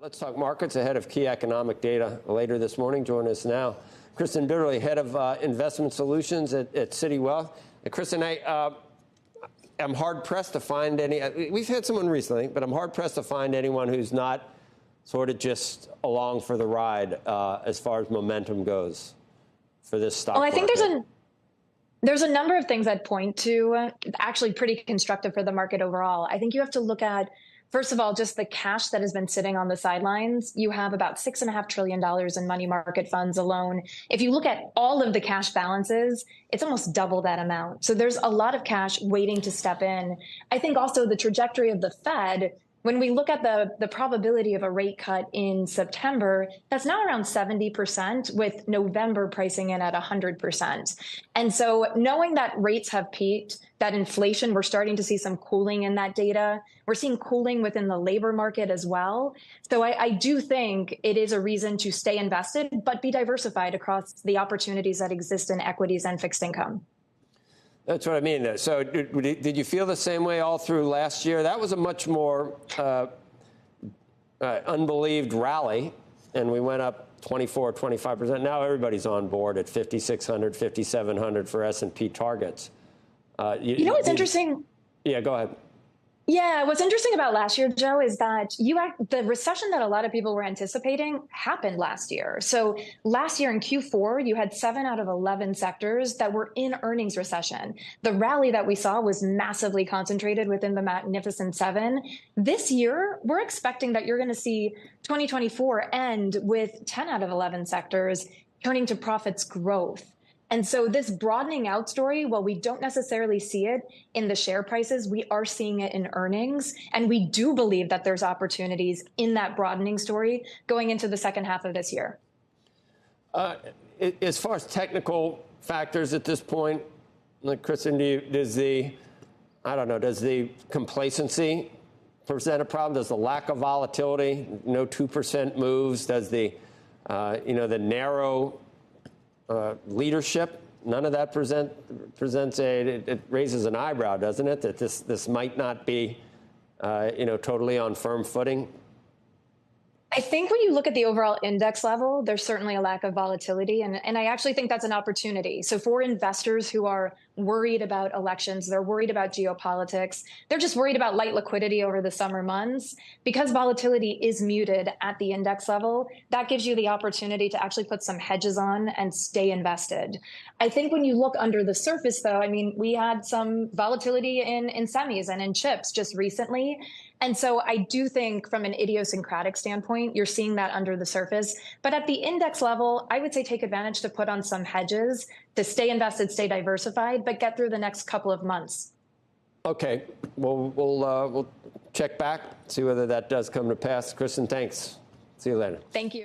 Let's talk markets ahead of key economic data later this morning. Join us now, Kristen Bitterly, head of investment solutions at Citi Wealth. Kristen, I'm hard pressed to find any. We've had someone recently, but I'm hard pressed to find anyone who's not sort of just along for the ride as far as momentum goes for this stock market. Well, I think there's a number of things I'd point to, actually pretty constructive for the market overall. I think you have to look at, first of all, just the cash that has been sitting on the sidelines. You have about $6.5 trillion in money market funds alone. If you look at all of the cash balances, it's almost double that amount. So there's a lot of cash waiting to step in. I think also the trajectory of the Fed, when we look at the probability of a rate cut in September, that's now around 70%, with November pricing in at 100%. And so knowing that rates have peaked, that inflation, we're starting to see some cooling in that data. We're seeing cooling within the labor market as well. So I do think it is a reason to stay invested, but be diversified across the opportunities that exist in equities and fixed income. That's what I mean. So did you feel the same way all through last year? That was a much more unbelieved rally, and we went up 24, 25%. Now everybody's on board at 5,600, 5,700 for S&P targets. You know what's interesting? Yeah, go ahead. Yeah, what's interesting about last year, Joe, is that the recession that a lot of people were anticipating happened last year. So last year in Q4, you had 7 out of 11 sectors that were in earnings recession. The rally that we saw was massively concentrated within the Magnificent Seven. This year, we're expecting that you're going to see 2024 end with 10 out of 11 sectors turning to profits growth. And so this broadening out story, while we don't necessarily see it in the share prices, we are seeing it in earnings. And we do believe that there's opportunities in that broadening story going into the second half of this year. As far as technical factors at this point, like Kristen, does the complacency present a problem? Does the lack of volatility, no 2% moves, does the narrow leadership, none of that presents it raises an eyebrow, doesn't it? That this might not be, totally on firm footing. I think when you look at the overall index level, there's certainly a lack of volatility. And I actually think that's an opportunity. So for investors who are worried about elections, they're worried about geopolitics, they're just worried about light liquidity over the summer months, because volatility is muted at the index level, that gives you the opportunity to actually put some hedges on and stay invested. I think when you look under the surface, though, I mean, we had some volatility in semis and in chips just recently. And so I do think from an idiosyncratic standpoint, you're seeing that under the surface. But at the index level, I would say take advantage to put on some hedges to stay invested, stay diversified, but get through the next couple of months. Okay, we'll check back, see whether that does come to pass. Kristen, thanks. See you later. Thank you.